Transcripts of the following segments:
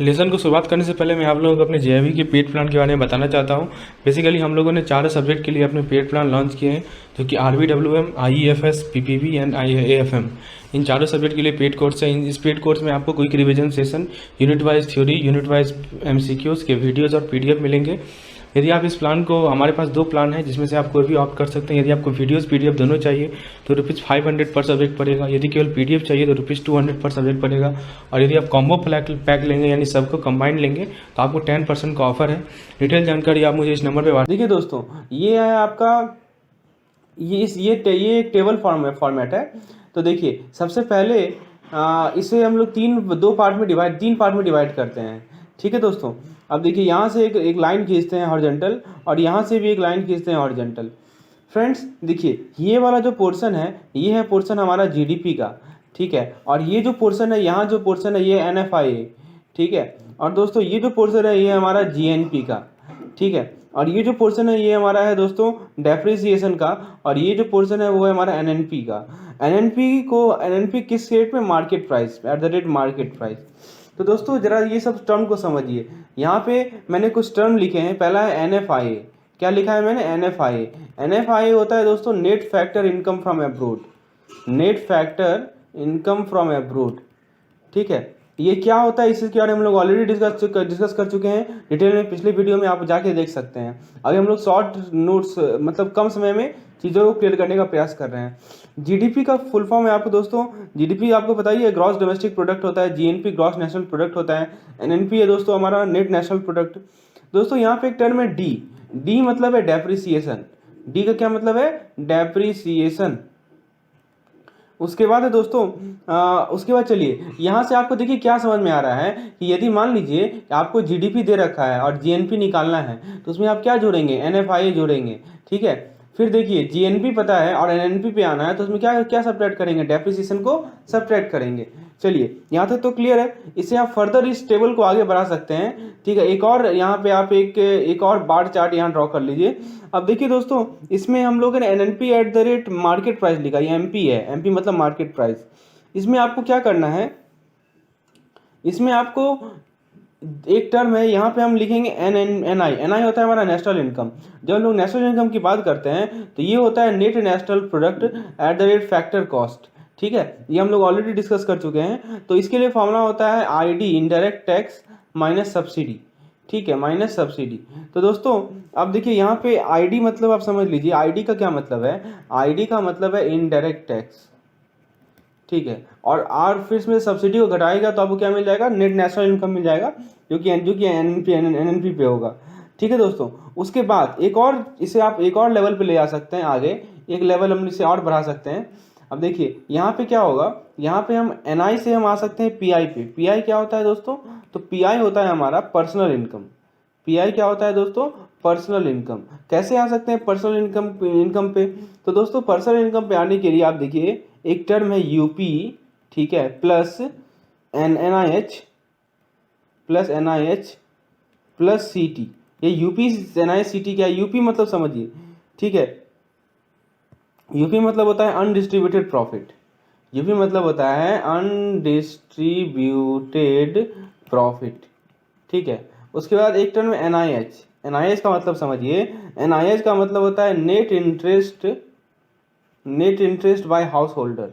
Lesson को शुरुआत करने से पहले मैं आप लोगों को अपने जेईई के पेड प्लान के बारे में बताना चाहता हूँ। बेसिकली हम लोगों ने 4 सब्जेक्ट के लिए अपने पेड प्लान लॉन्च किए हैं, जो कि RBWM, IEFS, PPB and AFM। इन चारों सब्जेक्ट के लिए पेड कोर्स है। इस पेड कोर्स में आपको quick revision session, unit wise theory, unit wise MCQs के वीडियोज़ और PDF मिलेंगे। यदि आप इस प्लान को, हमारे पास 2 प्लान है जिसमें से आप कोई भी ऑप्ट कर सकते हैं। यदि आपको वीडियोस PDF दोनों चाहिए तो ₹500 पर सब्जेक्ट पड़ेगा। यदि केवल PDF चाहिए तो ₹200 पर सब्जेक्ट पड़ेगा। और यदि आप कॉम्बो पैक लेंगे यानी सबको कंबाइंड लेंगे तो आपको 10% का ऑफर है। डिटेल जानकारी आप मुझे इस नंबर पर देखिए दोस्तों, ये है आपका ये एक टेबल फॉर्मेट है। तो देखिए सबसे पहले इसे हम लोग तीन पार्ट में डिवाइड करते हैं। ठीक है दोस्तों, अब देखिए यहाँ से एक लाइन खींचते हैं हॉरिजॉन्टल, और यहाँ से भी एक लाइन खींचते हैं हॉरिजॉन्टल। फ्रेंड्स देखिए, ये वाला जो पोर्शन है, ये है पोर्शन हमारा GDP का। ठीक है, और ये जो पोर्शन है, यहाँ जो पोर्शन है, ये NFI है। ठीक है, और दोस्तों ये जो पोर्शन है, ये हमारा GNP का। ठीक है, और ये जो पोर्शन है, ये हमारा है दोस्तों डेप्रिसिएशन का। और ये जो पोर्शन है वो है हमारा NNP का। NNP किस रेट में? Market price, eight the rate market price. तो दोस्तों जरा ये सब टर्म को समझिए। यहाँ पे मैंने कुछ टर्म लिखे हैं। पहला है NFI। क्या लिखा है मैंने? NFI होता है दोस्तों net factor income from abroad. Net factor income from abroad. ठीक है, ये क्या होता है इसके बारे में हम लोग ऑलरेडी डिस्कस कर चुके हैं डिटेल में। पिछले वीडियो में आप जाके देख सकते हैं। अभी हम लोग शॉर्ट नोट्स, मतलब कम समय में चीज़ों को क्लियर करने का प्रयास कर रहे हैं। GDP का फुल फॉर्म है आपको दोस्तों। GDP आपको बताइए ग्रॉस डोमेस्टिक प्रोडक्ट होता है। GNP ग्रॉस नेशनल प्रोडक्ट होता है। NNP है दोस्तों हमारा नेट नेशनल प्रोडक्ट। दोस्तों यहाँ पे एक टर्म है डी मतलब है डेप्रिसिएशन। डी का क्या मतलब है? डेप्रिसिएशन। उसके बाद है दोस्तों उसके बाद चलिए यहाँ से आपको देखिए क्या समझ में आ रहा है कि यदि मान लीजिए कि आपको GDP दे रखा है और GNP निकालना है, तो उसमें आप क्या जोड़ेंगे? NFI जोड़ेंगे। ठीक है, फिर देखिए GNP पता है और NNP पे आना है, तो उसमें क्या क्या सब्ट्रैक्ट करेंगे? डेप्रिसिएशन को सब्ट्रैक्ट करेंगे। चलिए यहाँ तक तो क्लियर है। इससे आप फर्दर इस टेबल को आगे बढ़ा सकते हैं। ठीक है, एक और यहाँ पे आप एक और बार चार्ट यहाँ ड्रॉ कर लीजिए। अब देखिए दोस्तों, इसमें हम लोगों ने NNP eight the rate market price लिखा। ये MP है, MP मतलब मार्केट प्राइस। इसमें आपको क्या करना है? इसमें आपको एक टर्म है, यहाँ पे हम लिखेंगे NI होता है हमारा नेशनल इनकम। जब हम लोग नेशनल इनकम की बात करते हैं तो ये होता है net national product at the rate factor cost. ठीक है, ये हम लोग ऑलरेडी डिस्कस कर चुके हैं। तो इसके लिए फॉर्मूला होता है ID indirect tax minus subsidy. ठीक है, माइनस सब्सिडी। तो दोस्तों अब देखिए यहाँ पे ID मतलब आप समझ लीजिए। ID का क्या मतलब है? ID का मतलब है इनडायरेक्ट टैक्स। ठीक है, और फिर इसमें सब्सिडी को घटाएगा तो आपको क्या मिल जाएगा? नेट नेशनल इनकम मिल जाएगा, जो कि NNP पे होगा। ठीक है दोस्तों, उसके बाद इसे आप एक और लेवल पे ले जा सकते हैं। आगे एक लेवल हम इसे और बढ़ा सकते हैं। अब देखिए यहाँ पे क्या होगा, यहाँ पे हम NI से हम आ सकते हैं PI पे। PI क्या होता है दोस्तों? तो PI होता है हमारा पर्सनल इनकम। PI क्या होता है दोस्तों? Personal income. कैसे आ सकते हैं पर्सनल इनकम पे? तो दोस्तों पर्सनल इनकम पे आने के लिए आप देखिए एक टर्म है UP, ठीक है, प्लस NIH प्लस CT। ये UP NIH CT क्या है? UP मतलब समझिए। ठीक है, UP मतलब होता है अनडिस्ट्रीब्यूटेड प्रॉफिट। UP मतलब होता है अनडिस्ट्रीब्यूटेड प्रॉफिट। ठीक है, उसके बाद एक टर्म में NIH का मतलब समझिए। NIH का मतलब होता है net interest by house holder.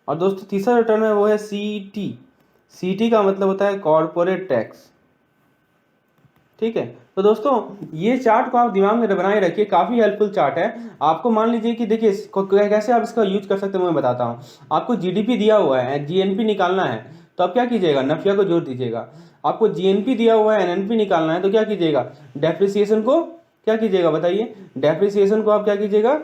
और दोस्तों तीसरा जो टर्म है वो है CT का मतलब होता है कॉर्पोरेट टैक्स। ठीक है, तो दोस्तों ये चार्ट को आप दिमाग में बनाए रखिए, काफ़ी हेल्पफुल चार्ट है आपको। मान लीजिए कि देखिए कैसे आप इसका यूज कर सकते हैं मैं बताता हूँ। आपको GDP दिया हुआ है, GNP निकालना है, तो आप क्या कीजिएगा? नफिया को जोड़ दीजिएगा। आपको GNP दिया हुआ है, NNP निकालना है, तो क्या कीजिएगा? डेप्रिसिएशन को क्या कीजिएगा बताइए? डेप्रिसिएशन को आप क्या कीजिएगा?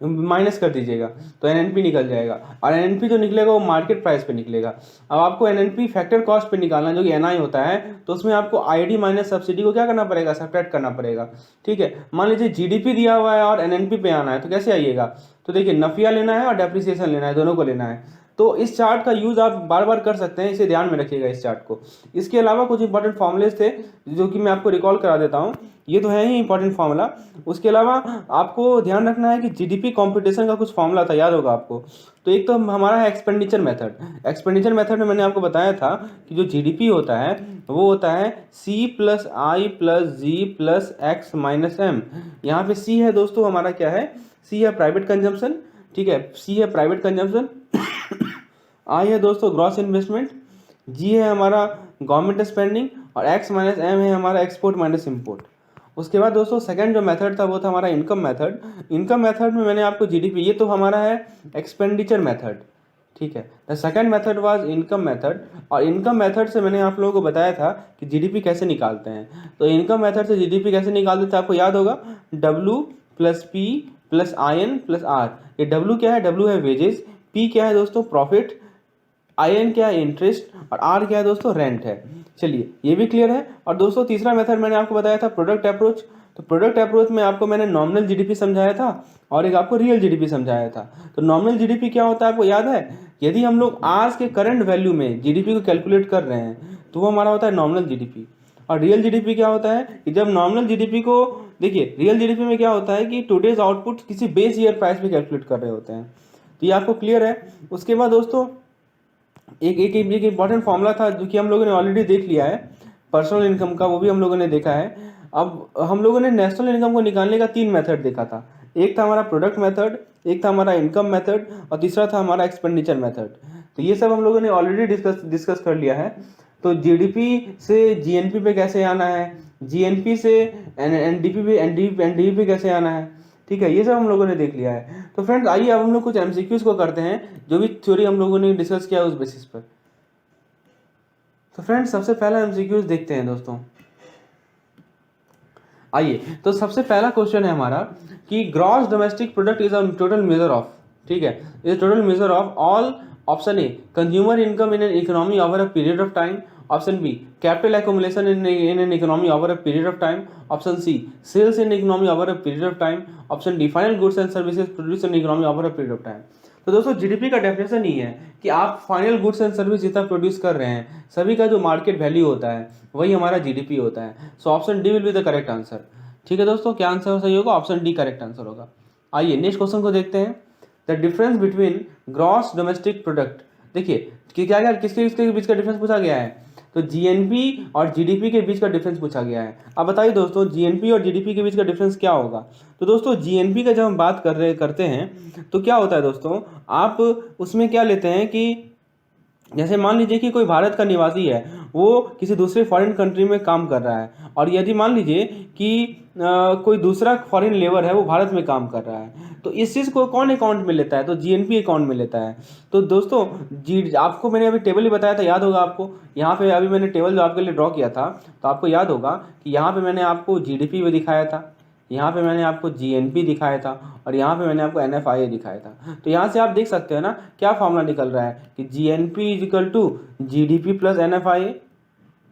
माइनस कर दीजिएगा, तो NNP निकल जाएगा। और NNP जो निकलेगा वो मार्केट प्राइस पे निकलेगा। अब आपको NNP फैक्टर कॉस्ट पे निकालना है, जो कि NI होता है, तो उसमें आपको ID माइनस सब्सिडी को क्या करना पड़ेगा? सब्ट्रैक्ट करना पड़ेगा। ठीक है, मान लीजिए GDP दिया हुआ है और NNP पे आना है, तो कैसे आइएगा? तो देखिए नफिया लेना है और डेप्रिसिएशन लेना है, दोनों को लेना है। तो इस चार्ट का यूज़ आप बार बार कर सकते हैं, इसे ध्यान में रखिएगा इस चार्ट को। इसके अलावा कुछ इंपॉर्टेंट फॉर्मूलेस थे जो कि मैं आपको रिकॉल करा देता हूँ, ये तो है ही इंपॉर्टेंट फार्मूला। उसके अलावा आपको ध्यान रखना है कि जीडीपी कंपटीशन का कुछ फार्मूला था, याद होगा आपको। तो एक तो हमारा है एक्सपेंडिचर मेथड। एक्सपेंडिचर मेथड में मैंने आपको बताया था कि जो जीडीपी होता है वो होता है C plus I plus G plus X minus M. यहाँ पे C है दोस्तों हमारा क्या है, C है प्राइवेट कंजम्पशन, ठीक है, C है प्राइवेट कंजम्पशन, I है दोस्तों ग्रॉस इन्वेस्टमेंट, G है हमारा गवर्नमेंट स्पेंडिंग, और X माइनस M है हमारा एक्सपोर्ट माइनस इम्पोर्ट। उसके बाद दोस्तों सेकंड जो मेथड था वो था हमारा इनकम मेथड। इनकम मेथड में मैंने आपको जीडीपी, ये तो हमारा है एक्सपेंडिचर मेथड, ठीक है। The second method was income method, और इनकम मेथड से मैंने आप लोगों को बताया था कि जीडीपी कैसे निकालते हैं। तो इनकम मेथड से जीडीपी कैसे निकालते थे आपको याद होगा, W plus P plus IN plus R। ये W क्या है, W है वेजेस, P क्या है दोस्तों प्रॉफिट, IN क्या है इंटरेस्ट, और R क्या है दोस्तों रेंट है। चलिए ये भी क्लियर है। और दोस्तों तीसरा मेथड मैंने आपको बताया था प्रोडक्ट अप्रोच। तो प्रोडक्ट अप्रोच में आपको मैंने नॉमिनल जीडीपी समझाया था और एक आपको रियल जीडीपी समझाया था। तो नॉमिनल जीडीपी क्या होता है आपको याद है, यदि हम लोग आज के करंट वैल्यू में जीडीपी को कैलकुलेट कर रहे हैं तो वो हमारा होता है नॉमिनल जीडीपी। और रियल जीडीपी क्या होता है कि जब नॉमिनल जीडीपी को, देखिए रियल जीडीपी में क्या होता है कि टुडेज आउटपुट किसी बेस ईयर प्राइस पे कैलकुलेट कर रहे होते हैं। तो ये आपको क्लियर है। उसके बाद दोस्तों एक इंपॉर्टेंट फॉर्मूला था जो कि हम लोगों ने ऑलरेडी देख लिया है, पर्सनल इनकम का, वो भी हम लोगों ने देखा है। अब हम लोगों ने नेशनल इनकम को निकालने का 3 मेथड देखा था। एक था हमारा प्रोडक्ट मेथड, एक था हमारा इनकम मेथड, और तीसरा था हमारा एक्सपेंडिचर मेथड। तो ये सब हम लोगों ने ऑलरेडी डिस्कस कर लिया है। तो जीडीपी से जीएनपी पे कैसे आना है, जीएनपी से एनडीपी पे एनडीपी पे कैसे आना है, ठीक है, ये सब हम लोगों ने देख लिया है। तो फ्रेंड्स आइए अब हम लोग कुछ एमसीक्यूज को करते हैं जो भी थ्योरी हम लोगों ने डिस्कस किया उस बेसिस पर। तो फ्रेंड्स सबसे पहला एमसीक्यूज देखते हैं दोस्तों। आइए, तो सबसे पहला क्वेश्चन है हमारा कि gross domestic product is a total measure of, ठीक है, is total measure of all, option A consumer income in an economy over a period of time, option B capital accumulation in an economy over a period of time, option C sales in economy over a period of time, option D final goods and services produced in economy over a period of time। तो दोस्तों GDP का definition ही है कि आप final goods and service जितना produce कर रहे हैं सभी का जो मार्केट वैल्यू होता है वही हमारा जीडीपी होता है। So option D will be the correct answer, ठीक है दोस्तों। क्या आंसर सही होगा, ऑप्शन डी करेक्ट आंसर होगा। आइए नेक्स्ट क्वेश्चन को देखते हैं। The difference between gross domestic product, देखिए कि क्या क्या किसके बीच का डिफरेंस पूछा गया है, तो जीएनपी और जीडीपी के बीच का डिफरेंस पूछा गया है। अब बताइए दोस्तों जीएनपी और जीडीपी के बीच का डिफरेंस क्या होगा। तो दोस्तों जीएनपी का जब हम बात करते हैं तो क्या होता है दोस्तों, आप उसमें क्या लेते हैं कि जैसे मान लीजिए कि कोई भारत का निवासी है, वो किसी दूसरे फॉरेन कंट्री में काम कर रहा है, और यदि मान लीजिए कि कोई दूसरा फॉरेन लेबर है वो भारत में काम कर रहा है, तो इस चीज़ को कौन अकाउंट में लेता है, तो जीएनपी अकाउंट में लेता है। तो दोस्तों आपको मैंने अभी टेबल ही बताया था, याद होगा आपको, यहाँ पे अभी मैंने टेबल जो आपके लिए ड्रॉ किया था, तो आपको याद होगा कि यहाँ पे मैंने आपको जीडीपी भी दिखाया था, यहाँ पे मैंने आपको जीएनपी दिखाया था, और यहाँ पे मैंने आपको एनएफआईए दिखाया था। तो यहाँ से आप देख सकते हैं ना क्या फॉर्मूला निकल रहा है कि GNP is equal to GDP plus NFIA.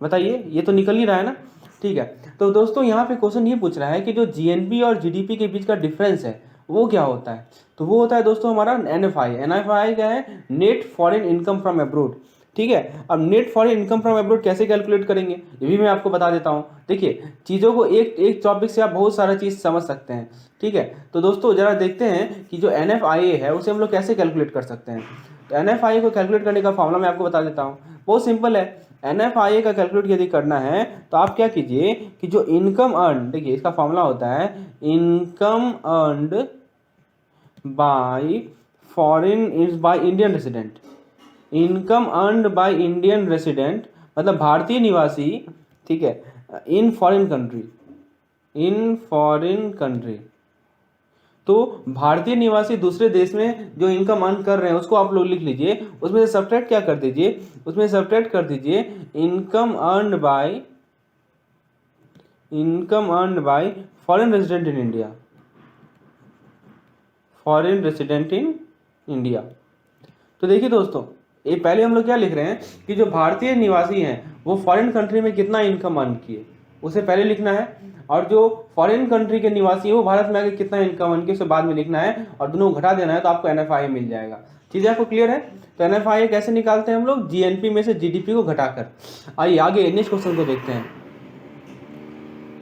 बताइए ये तो निकल ही रहा है ना, ठीक है। तो दोस्तों यहाँ पे क्वेश्चन ये पूछ रहा है कि जो जीएनपी और जीडीपी के बीच का डिफरेंस है वो क्या होता है, तो वो होता है दोस्तों हमारा एनएफआईए। एनएफआईए क्या है, net foreign income from abroad, ठीक है। अब net foreign income from abroad कैसे कैलकुलेट करेंगे ये भी मैं आपको बता देता हूँ। देखिए चीज़ों को एक टॉपिक से आप बहुत सारा चीज़ समझ सकते हैं, ठीक है। तो दोस्तों जरा देखते हैं कि जो एनएफआईए है उसे हम लोग कैसे कैलकुलेट कर सकते हैं। तो एनएफआईए को कैलकुलेट करने का फॉर्मूला मैं आपको बता देता हूँ, बहुत सिंपल है। एनएफआईए का कैलकुलेट यदि करना है तो आप क्या कीजिए कि जो इनकम अर्न, देखिए इसका फॉर्मूला होता है income earned bye foreign is by Indian resident, income earned by Indian resident मतलब भारतीय निवासी, ठीक है, in foreign country, in foreign country. तो भारतीय निवासी दूसरे देश में जो इनकम अर्न कर रहे हैं उसको आप लोग लिख लीजिए, उसमें से सब्ट्रैक्ट क्या कर दीजिए, उसमें सब्ट्रैक्ट कर दीजिए income earned bye foreign resident in India, foreign resident in India. तो देखिए दोस्तों ये पहले हम लोग क्या लिख रहे हैं कि जो भारतीय निवासी हैं वो फॉरेन कंट्री में कितना इनकम अर्न किए उसे पहले लिखना है, और जो फॉरेन कंट्री के निवासी है वो भारत में आके कितना इनकम उनके उसे बाद में लिखना है, और दोनों को घटा देना है, तो आपको NFIA मिल जाएगा। चीज़ें आपको क्लियर है? तो NFIA कैसे निकालते हैं हम लोग? GNP में से GDP को घटाकर। आइए आगे नेक्स्ट क्वेश्चन को देखते हैं।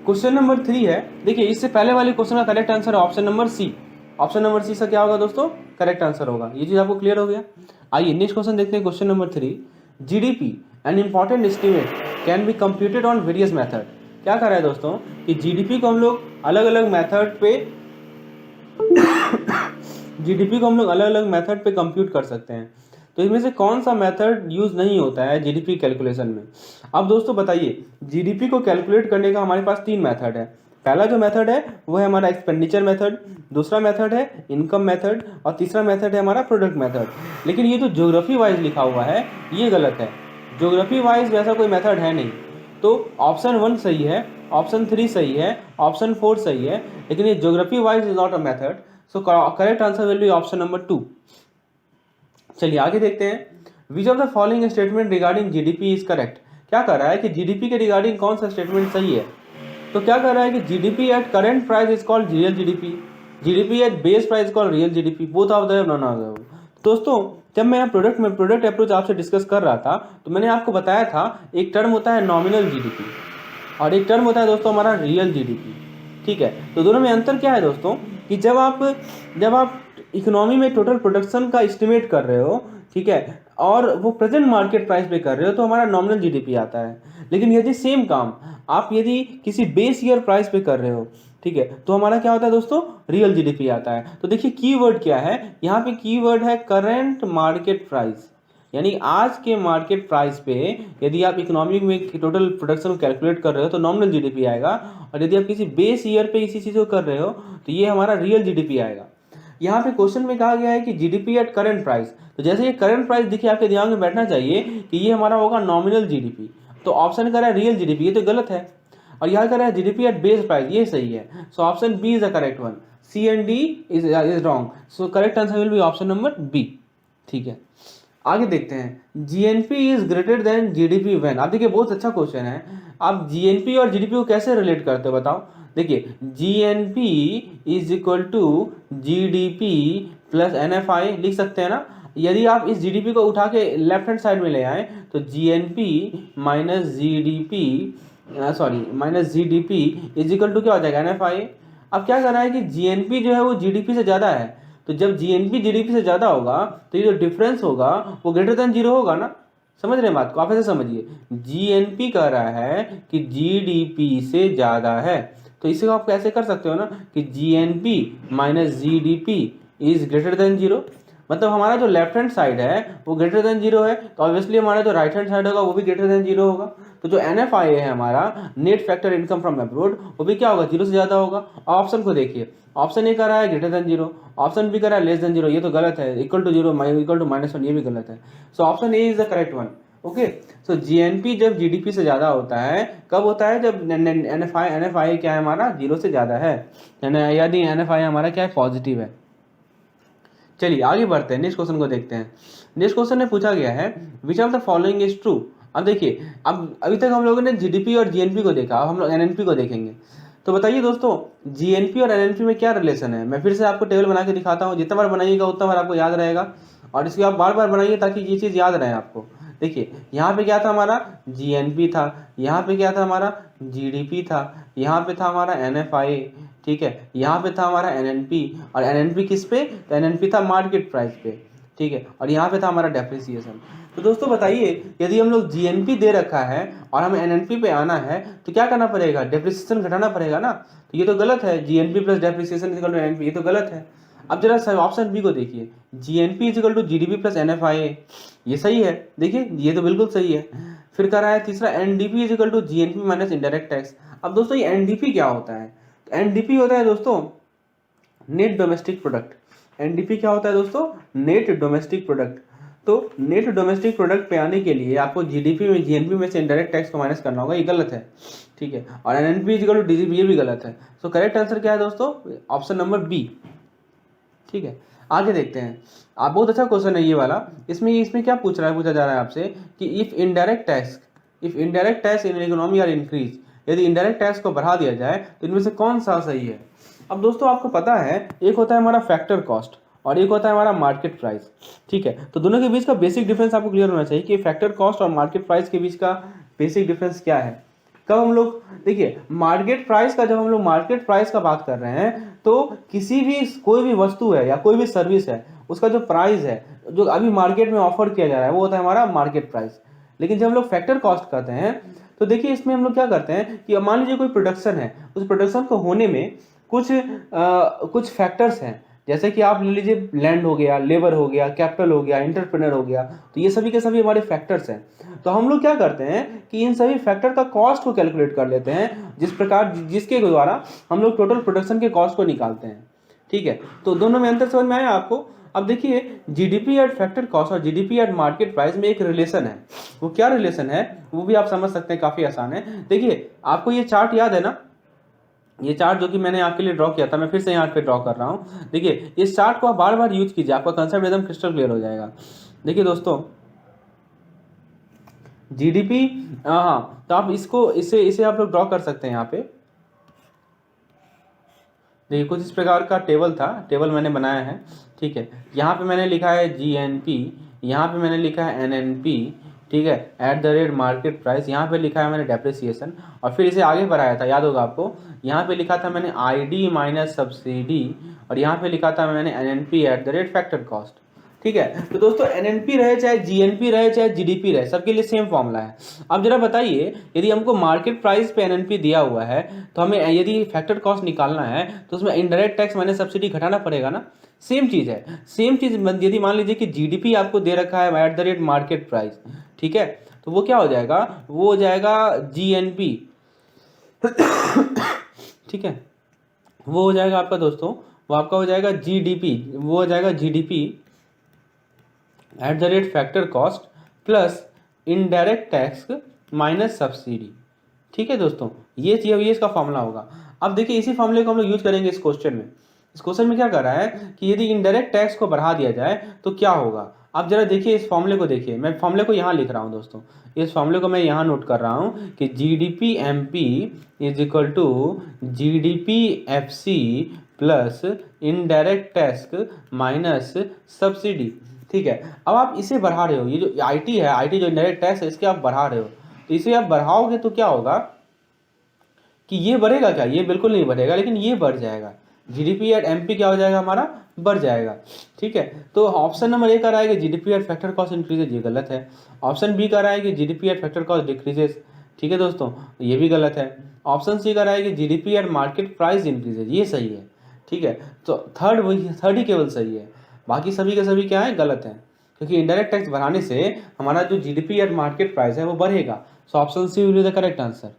क्वेश्चन नंबर 3 है, देखिए इससे पहले वाले क्वेश्चन का करेक्ट आंसर है option number C. Option number C से क्या होगा दोस्तों? करेक्ट आंसर होगा। ये चीज़ आपको क्लियर हो गया। आइए नेक्स्ट क्वेश्चन देखते हैं, question number 3। GDP an important estimate can be computed on various method. क्या कर रहा है दोस्तों कि GDP को हम लोग अलग अलग मेथड पे GDP को हम लोग अलग अलग मेथड पे कंप्यूट कर सकते हैं। तो इसमें से कौन सा मेथड यूज़ नहीं होता है GDP कैलकुलेशन में? अब दोस्तों बताइए, GDP को कैलकुलेट करने का हमारे पास 3 मेथड है। पहला जो मेथड है वो है हमारा एक्सपेंडिचर मेथड, दूसरा मेथड है इनकम मेथड, और तीसरा मेथड है हमारा प्रोडक्ट मेथड। लेकिन ये जो ज्योग्राफी वाइज लिखा हुआ है ये गलत है। ज्योग्राफी वाइज वैसा कोई मेथड है नहीं। तो ऑप्शन 1 सही है, ऑप्शन 3 सही है, ऑप्शन 4 सही है, लेकिन ये geography wise is not a method. So correct answer will be option number 2। चलिए आगे देखते हैं। Which of the following statement regarding GDP is correct. क्या कर रहा है कि GDP के रिगार्डिंग कौन सा स्टेटमेंट सही है? तो क्या कर रहा है कि GDP at current price is called real GDP, GDP at base price called real GDP, both of the none of the. दोस्तों जब मैं प्रोडक्ट अप्रोच आपसे डिस्कस कर रहा था तो मैंने आपको बताया था एक टर्म होता है नॉमिनल GDP और एक टर्म होता है दोस्तों हमारा रियल GDP। ठीक है, तो दोनों में अंतर क्या है दोस्तों कि जब आप इकोनॉमी में टोटल प्रोडक्शन का एस्टिमेट कर रहे हो, ठीक है, और वो प्रेजेंट मार्केट प्राइस पे कर रहे हो तो हमारा नॉमिनल GDP आता है। लेकिन यदि सेम काम आप यदि किसी बेस ईयर प्राइस पे कर रहे हो, ठीक है, तो हमारा क्या होता है दोस्तों? रियल GDP आता है। तो देखिए कीवर्ड क्या है यहाँ पे? कीवर्ड है करेंट मार्केट प्राइस, यानी आज के मार्केट प्राइस पे यदि आप इकोनॉमी में टोटल प्रोडक्शन को कैलकुलेट कर रहे हो तो नॉमिनल GDP आएगा, और यदि आप किसी बेस ईयर पे इसी चीज़ को कर रहे हो तो ये हमारा रियल GDP आएगा। यहाँ पे क्वेश्चन में कहा गया है कि GDP एट करंट प्राइस, तो जैसे ये करंट प्राइस दिखे आपके दिमाग में बैठना चाहिए कि ये हमारा होगा नॉमिनल GDP। तो ऑप्शन कर रहा है रियल GDP, ये तो गलत है। और यहाँ कर रहा है GDP एट बेस प्राइस, ये सही है। So option B is the correct one, C and D is wrong. So correct answer will be option number B. ठीक है, आगे देखते हैं। GNP is greater than GDP when. आप देखिए बहुत अच्छा क्वेश्चन है। आप GNP और GDP को कैसे रिलेट करते हो बताओ? देखिए GNP is equal to GDP plus NFI लिख सकते हैं ना। यदि आप इस GDP को उठा के लेफ्ट हैंड साइड में ले आए तो GNP minus GDP is equal to क्या हो जाएगा? NFI। अब क्या करना है कि GNP जो है वो GDP से ज़्यादा है, तो जब GNP GDP से ज़्यादा होगा तो ये जो डिफरेंस होगा वो ग्रेटर देन 0 होगा ना। समझ रहे हैं बात को? आप ऐसे समझिए, GNP कह रहा है कि GDP से ज़्यादा है, तो इसे आप कैसे कर सकते हो ना कि GNP minus GDP is greater then 0। मतलब हमारा जो लेफ्ट हैंड साइड है वो ग्रेटर देन 0 है, तो ऑब्वियसली हमारा जो राइट हैंड साइड होगा वो भी ग्रेटर देन 0 होगा। तो जो NFI है हमारा net factor income from abroad, वो भी क्या होगा? 0 से ज़्यादा होगा। ऑप्शन को देखिए, ऑप्शन ए कर रहा है ग्रेटर देन 0, ऑप्शन बी कर रहा है लेस देन 0, ये तो गलत है। इक्वल टू 0 इक्वल टू -1, ये भी गलत है। So option A is the correct one. Okay, so GNP जब GDP से ज़्यादा होता है, कब होता है? जब NFI क्या है हमारा? 0 से ज़्यादा है, यदि NFI हमारा क्या है? पॉजिटिव है। चलिए आगे बढ़ते हैं, नेक्स्ट क्वेश्चन को देखते हैं। नेक्स्ट क्वेश्चन में पूछा गया है which of the following is true. अब देखिए, अब अभी तक हम लोगों ने GDP और GNP को देखा, अब हम लोग NNP को देखेंगे। तो बताइए दोस्तों GNP और NNP में क्या रिलेशन है? मैं फिर से आपको टेबल बना के दिखाता हूँ, जितना बार बनाइएगा उतना बार आपको याद रहेगा, और इसको आप बार बार बनाइए ताकि ये चीज़ याद रहे आपको। देखिए यहाँ पे क्या था हमारा? GNP था, यहाँ पे क्या था हमारा? GDP था, यहाँ पे था हमारा NFI, ठीक है, यहाँ पे था हमारा NNP, और NNP किस पे? तो NNP था मार्केट प्राइस पे, ठीक है, और यहाँ पे था हमारा डेप्रिसिएशन। तो दोस्तों बताइए, यदि हम लोग GNP दे रखा है और हमें NNP पे आना है तो क्या करना पड़ेगा? डेप्रिसिएशन घटाना पड़ेगा ना। तो ये तो गलत है, GNP plus depreciation is equal to NNP, ये तो गलत है। अब जरा ऑप्शन बी को देखिए, GNP is equal to GDP plus NFI, ये सही है। देखिए ये तो बिल्कुल सही है। फिर कह रहा है तीसरा NDP is equal to GNP minus indirect tax. अब दोस्तों ये NDP क्या होता है? NDP होता है दोस्तों नेट डोमेस्टिक प्रोडक्ट। NDP क्या होता है दोस्तों? Net domestic product. तो नेट डोमेस्टिक प्रोडक्ट पे आने के लिए आपको GDP में GNP में से इंडायरेक्ट टैक्स को माइनस करना होगा, ये गलत है, ठीक है, और NNP इक्वल टू DGP, ये भी गलत है। सो करेक्ट आंसर क्या है दोस्तों? Option number B. ठीक है, आगे देखते हैं। आप बहुत अच्छा क्वेश्चन है ये वाला। इसमें क्या पूछा जा रहा है आपसे कि if indirect tax in economy are increase, यदि इनडायरेक्ट टैक्स को बढ़ा दिया जाए तो इनमें से कौन सा सही है। अब दोस्तों आपको पता है एक होता है हमारा फैक्टर कॉस्ट और एक होता है हमारा मार्केट प्राइस, ठीक है। तो दोनों के बीच का बेसिक डिफरेंस आपको क्लियर होना चाहिए कि फैक्टर कॉस्ट और मार्केट प्राइस के बीच का बेसिक डिफरेंस क्या है। कब हम लोग देखिए मार्केट प्राइस का, जब हम लोग मार्केट प्राइस का बात कर रहे हैं तो किसी भी कोई भी वस्तु है या कोई भी सर्विस है उसका जो प्राइस है जो अभी मार्केट में ऑफर किया जा रहा है वो होता है हमारा मार्केट प्राइस। लेकिन जब हम लोग फैक्टर कॉस्ट करते हैं तो देखिए इसमें हम लोग क्या करते हैं कि मान लीजिए कोई प्रोडक्शन है, उस प्रोडक्शन को होने में कुछ फैक्टर्स हैं, जैसे कि आप ले लीजिए लैंड हो गया, लेबर हो गया, कैपिटल हो गया, एंटरप्रेन्योर हो गया, तो ये सभी के सभी हमारे फैक्टर्स हैं। तो हम लोग क्या करते हैं कि इन सभी फैक्टर का कॉस्ट को कैलकुलेट कर लेते हैं, जिसके द्वारा हम लोग टोटल प्रोडक्शन के कॉस्ट को निकालते हैं, ठीक है। तो दोनों में अंतर समझ में आया आपको। अब देखिए जीडीपी एट फैक्टर कॉस्ट और जीडीपी एट मार्केट प्राइस में एक रिलेशन है। वो क्या रिलेशन है वो भी आप समझ सकते हैं, काफी आसान है। देखिए आपको ये चार्ट याद है ना, ये चार्ट जो कि मैंने आपके लिए ड्रॉ किया था, मैं फिर से यहाँ पे ड्रॉ कर रहा हूँ। देखिए इस चार्ट को आप बार बार यूज कीजिए, आपका कंसेप्ट एकदम क्रिस्टल क्लियर हो जाएगा। देखिए दोस्तों जीडीपी, हाँ, तो आप इसे आप लोग ड्रॉ कर सकते हैं यहाँ पे। देखिए कुछ इस प्रकार का टेबल था, टेबल मैंने बनाया है, ठीक है। यहाँ पे मैंने लिखा है जीएनपी, यहाँ पे मैंने लिखा है एनएनपी, ठीक है, eight the rate market price, यहाँ पे लिखा है मैंने डेप्रिसिएशन, और फिर इसे आगे बढ़ाया था, याद होगा आपको, यहाँ पे लिखा था मैंने आईडी माइनस सब्सिडी, और यहाँ पे लिखा था मैंने NNP eight the rate factor cost, ठीक है। तो दोस्तों एनएनपी रहे चाहे जीएनपी रहे चाहे जीडीपी रहे, सबके लिए सेम फॉर्मूला है। अब जरा बताइए यदि हमको मार्केट प्राइस पे एनएनपी दिया हुआ है तो हमें यदि फैक्टर कॉस्ट निकालना है तो उसमें इनडायरेक्ट टैक्स माइनस सब्सिडी घटाना पड़ेगा ना। सेम चीज़ है, सेम चीज़। यदि मान लीजिए कि जीडीपी आपको दे रखा है eight the rate market price, ठीक है, तो वो क्या हो जाएगा, वो हो जाएगा जीएनपी, ठीक है, वो हो जाएगा आपका दोस्तों, वो आपका हो जाएगा जीडीपी, वो हो जाएगा GDP at the rate factor cost plus indirect tax minus subsidy, ठीक है दोस्तों। ये इसका फॉर्मूला होगा। अब देखिए इसी फॉर्मूले को हम लोग यूज करेंगे इस क्वेश्चन में। इस क्वेश्चन में क्या कर रहा है कि यदि इनडायरेक्ट टैक्स को बढ़ा दिया जाए तो क्या होगा। आप जरा देखिए इस फॉर्मूले को, देखिए मैं फॉर्मूले को यहाँ लिख रहा हूँ दोस्तों, इस फॉर्मूले को मैं यहाँ नोट कर रहा हूँ कि GDP MP is equal to GDP FC plus indirect tax minus subsidy, ठीक है। अब आप इसे बढ़ा रहे हो, ये जो आईटी है, आईटी जो इनडायरेक्ट टैक्स है, इसके आप बढ़ा रहे हो, तो इसे आप बढ़ाओगे तो क्या होगा कि ये बढ़ेगा क्या, ये बिल्कुल नहीं बढ़ेगा, लेकिन ये बढ़ जाएगा। जीडीपी एट एमपी क्या हो जाएगा हमारा, बढ़ जाएगा, ठीक है। तो ऑप्शन नंबर ए का रहा है कि GDP at factor cost increases, ये गलत है। ऑप्शन बी का रहा है कि GDP at factor cost decreases, ठीक है दोस्तों, ये भी गलत है। ऑप्शन सी का रहा है कि GDP at market price increases, ये सही है, ठीक है। तो थर्ड ही केवल सही है, बाकी सभी के सभी क्या है, गलत है, क्योंकि इनडायरेक्ट टैक्स बढ़ाने से हमारा जो जीडीपी एट मार्केट प्राइस है वो बढ़ेगा। So option C will be the correct answer.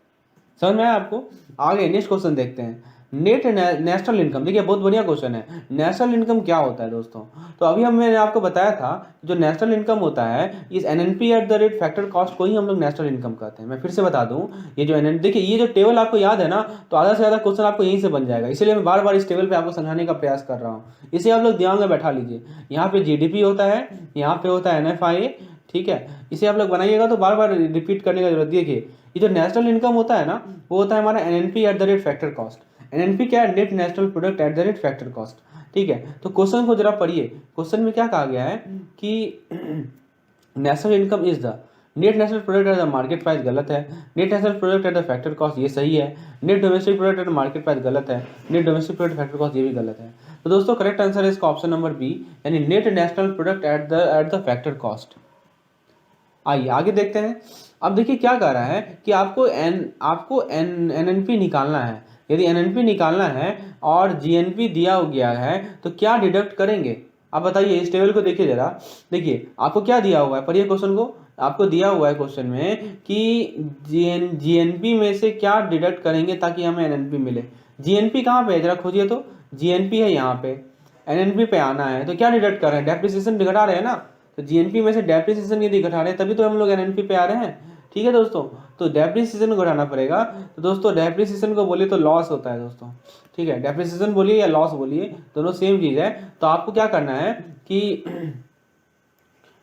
समझ में आया आपको। आगे नेक्स्ट क्वेश्चन देखते हैं, नेट नेशनल इनकम। देखिए बहुत बढ़िया क्वेश्चन है, नेशनल इनकम क्या होता है दोस्तों। तो अभी मैंने आपको बताया था जो नेशनल इनकम होता है, इस NNP eight the rate factor cost को ही हम लोग नेशनल इनकम कहते हैं। मैं फिर से बता दूं, ये जो देखिए ये जो टेबल आपको याद है ना, तो आधा से ज़्यादा क्वेश्चन आपको यहीं से बन जाएगा, इसलिए मैं बार बार इस टेबल पर आपको समझाने का प्रयास कर रहा हूँ। इसे आप लोग दिमाग में बैठा लीजिए। यहाँ पे जीडीपी होता है, यहाँ पे होता है एनएफआई, ठीक है, इसे आप लोग बनाइएगा तो बार बार रिपीट करने का जरूरत। देखिए ये जो नेशनल इनकम होता है ना, वो होता है हमारा NNP eight the rate factor cost. NNP क्या है, net national product at the rate factor cost, ठीक है। तो क्वेश्चन को जरा पढ़िए, क्वेश्चन में क्या कहा गया है कि national income is the net national product at the market price, गलत है। Net national product at the factor cost, ये सही है। Net domestic product at the market price, गलत है। Net domestic product factor cost, ये भी गलत है। तो दोस्तों करेक्ट आंसर है इसका ऑप्शन नंबर बी, यानी net national product at the factor cost. आइए आगे देखते हैं। अब देखिए क्या कह रहा है कि आपको एनएनपी निकालना है। यदि एनएनपी निकालना है और जीएनपी दिया गया है तो क्या डिडक्ट करेंगे। आप बताइए, इस टेबल को देखिए जरा। देखिए आपको क्या दिया हुआ है, पढ़िए क्वेश्चन को। आपको दिया हुआ है क्वेश्चन में कि जीएनपी में से क्या डिडक्ट करेंगे ताकि हमें एनएनपी मिले। जीएनपी कहाँ पे है, जरा खोजिए तो। जीएनपी है यहाँ पे, एनएनपी पे आना है, तो क्या डिडक्ट कर रहे हैं, डेप्रिसिएशन घटा रहे हैं ना। तो जीएनपी में से डेप्रिसिएशन यदि घटा रहे हैं तभी तो हम लोग एनएनपी पे आ रहे हैं, ठीक है दोस्तों। तो डेप्रिसिएशन को घटाना पड़ेगा। तो दोस्तों डेप्रिसिएशन को बोलिए तो लॉस होता है दोस्तों, ठीक है। डेप्रिसिएशन बोलिए या लॉस बोलिए, दोनों सेम चीज़ है। तो आपको क्या करना है कि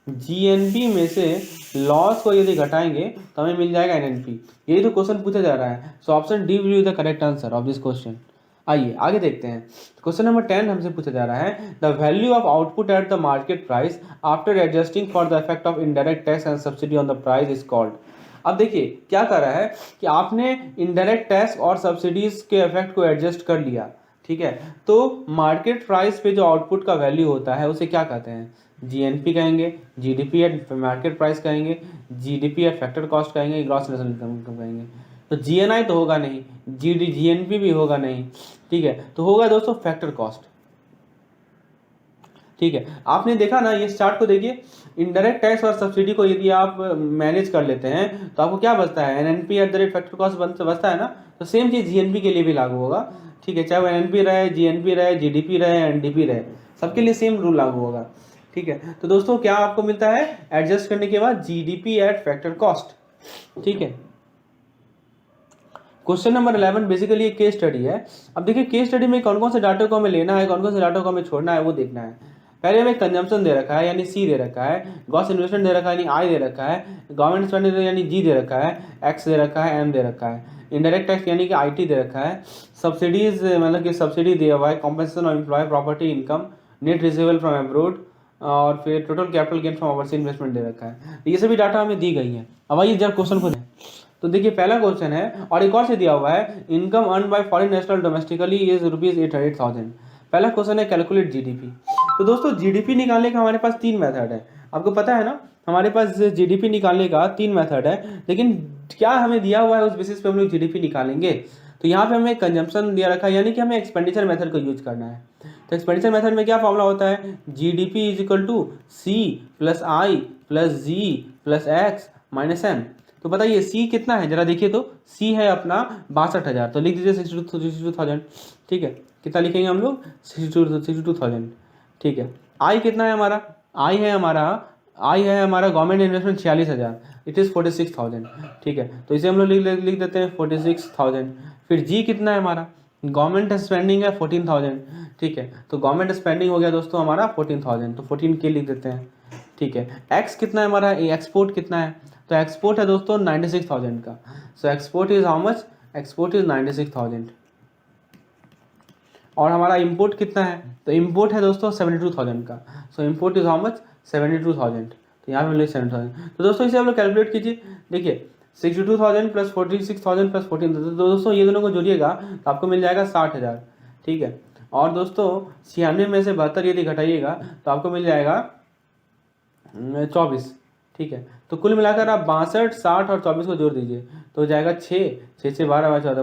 जीएनपी में से लॉस को यदि घटाएंगे तो हमें मिल जाएगा एनएनपी। यही तो क्वेश्चन पूछा जा रहा है। So option D will be the correct answer of this question. आइए आगे देखते हैं। क्वेश्चन नंबर 10 हमसे पूछा जा रहा है the value of output at the market price after adjusting for the effect of indirect tax and subsidy on the price is called. अब देखिए क्या कर रहा है कि आपने इनडायरेक्ट टैक्स और सब्सिडीज के इफेक्ट को एडजस्ट कर लिया, ठीक है। तो मार्केट प्राइस पे जो आउटपुट का वैल्यू होता है उसे क्या कहते हैं? जीएनपी कहेंगे, जीडीपी एट मार्केट प्राइस कहेंगे, जीडीपी एट फैक्टर कॉस्ट कहेंगे, ग्रॉस नेशनल इनकम कहेंगे। तो जीएनआई तो होगा नहीं, जीएनपी भी होगा नहीं, ठीक है। तो होगा दोस्तों फैक्टर कॉस्ट, ठीक है। आपने देखा ना, ये चार्ट को देखिए, इनडायरेक्ट टैक्स और सब्सिडी को यदि आप मैनेज कर लेते हैं तो आपको क्या बचता है? NNP eight the rate factor cost बचता है ना। तो सेम चीज जीएनपी के लिए भी लागू होगा, ठीक है। चाहे वो एनएनपी रहे, जीएनपी रहे, जीडीपी रहे, एनडीपी रहे, सबके लिए सेम रूल लागू होगा, ठीक है। तो दोस्तों क्या आपको मिलता है एडजस्ट करने के बाद? जीडीपी एट फैक्टर कॉस्ट, ठीक है। क्वेश्चन नंबर 11 बेसिकली एक केस स्टडी है। अब देखिए केस स्टडी में कौन कौन से डाटा को हमें लेना है, कौन कौन से डाटा को हमें छोड़ना है वो देखना है। पहले हमें कंजम्पशन दे रखा है यानी सी दे रखा है, ग्रॉस इन्वेस्टमेंट दे रखा है यानी आई दे रखा है, गवर्नमेंट स्पेंडिंग यानी जी दे रखा है, एक्स दे रखा है, एम दे रखा है, इनडायरेक्ट टैक्स यानी कि आईटी दे रखा है, सब्सिडीज मतलब कि सब्सिडी दिया हुआ है, compensation of employ property income, net receivable from abroad, और फिर total capital gain from overseas investment दे रखा है। ये सभी डाटा हमें दी गई है। अब आइए जब क्वेश्चन को तो देखिए पहला क्वेश्चन है और एक और से दिया हुआ है, income earn by foreign national domestically is ₹800,000। पहला क्वेश्चन है कैलकुलेट जीडीपी। तो दोस्तों जीडीपी निकालने का हमारे पास 3 मेथड है, आपको पता है ना, हमारे पास जीडीपी निकालने का 3 मेथड है। लेकिन क्या हमें दिया हुआ है उस बेसिस पे हम लोग जीडीपी निकालेंगे। तो यहाँ पे हमें कंजम्पशन दिया रखा है यानी कि हमें एक्सपेंडिचर मेथड को यूज करना है। तो एक्सपेंडिचर मेथड में क्या फॉर्मूला होता है? GDP is equal to C plus I plus G plus X minus M. तो बताइए सी कितना है, जरा देखिए। तो सी है अपना 62,000, तो लिख दीजिए 62,000, ठीक है। कितना लिखेंगे हम लोग? 62,000, ठीक है। आई कितना है हमारा? आई है हमारा गवर्नमेंट इन्वेस्टमेंट 46,000, इट इज़ 46,000, ठीक है। तो इसे हम लोग लिख देते हैं 46,000। फिर जी कितना है हमारा? गवर्नमेंट स्पेंडिंग है 14,000, ठीक है। तो गवर्नमेंट स्पेंडिंग हो गया दोस्तों हमारा 14,000, तो 14 के लिख देते हैं, ठीक है। एक्स कितना है हमारा? एक्सपोर्ट कितना है? तो एक्सपोर्ट है दोस्तों 96,000 का। So export is how much? Export is 96,000। और हमारा इंपोर्ट कितना है? तो इंपोर्ट है दोस्तों 72,000 का। सो इंपोर्ट इज हाउ मच? 72,000। तो यहाँ पे मिले 7,000। तो दोस्तों इसे आप लोग कैलकुलेट कीजिए। देखिए 62,000 प्लस 46,000 प्लस 14, तो दोस्तों ये दोनों को जोड़िएगा तो आपको मिल जाएगा 60,000, ठीक है। और दोस्तों 96 में से 72 यदि घटाइएगा तो आपको मिल जाएगा 24, ठीक है। तो कुल मिलाकर आप 62, 60 और 24 को जोड़ दीजिए तो हो जाएगा 6 से 12 14,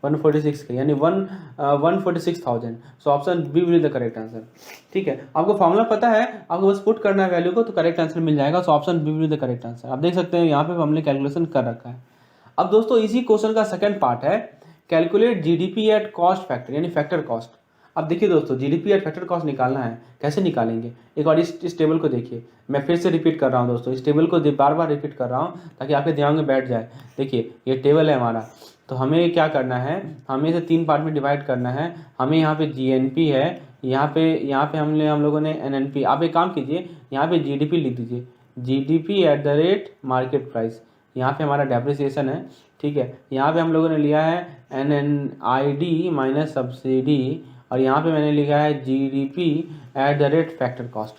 146 के यानी 146,000। So option B will the correct answer, ठीक है। आपको फॉर्मूला पता है, आपको बस पुट करना है वैल्यू को तो करेक्ट आंसर मिल जाएगा। So option B will the correct answer. आप देख सकते हैं यहाँ पे हमने कैलकुलेशन कर रखा है। अब दोस्तों इसी क्वेश्चन का सेकंड पार्ट है calculate GDP at cost factor यानी फैक्टर कॉस्ट। अब देखिए दोस्तों जीडीपी एट फैक्टर कॉस्ट निकालना है, कैसे निकालेंगे? एक बार इस टेबल को देखिए, मैं फिर से रिपीट कर रहा हूँ दोस्तों, इस टेबल को बार बार रिपीट कर रहा हूँ ताकि आपके दिमाग में बैठ जाए। देखिए ये टेबल है हमारा, तो हमें क्या करना है, हमें इसे 3 पार्ट में डिवाइड करना है। हमें यहाँ पे जीएनपी है, यहाँ पे हम लोगों ने एनएनपी। आप एक काम कीजिए, यहाँ पे जीडीपी लिख दीजिए, GDP at the rate market price. यहाँ पे हमारा डेप्रिसिएशन है, ठीक है। यहाँ पे हम लोगों ने लिया है एनएनआईडी माइनस सब्सिडी, और यहाँ पे मैंने लिखा है GDP at the rate factor cost,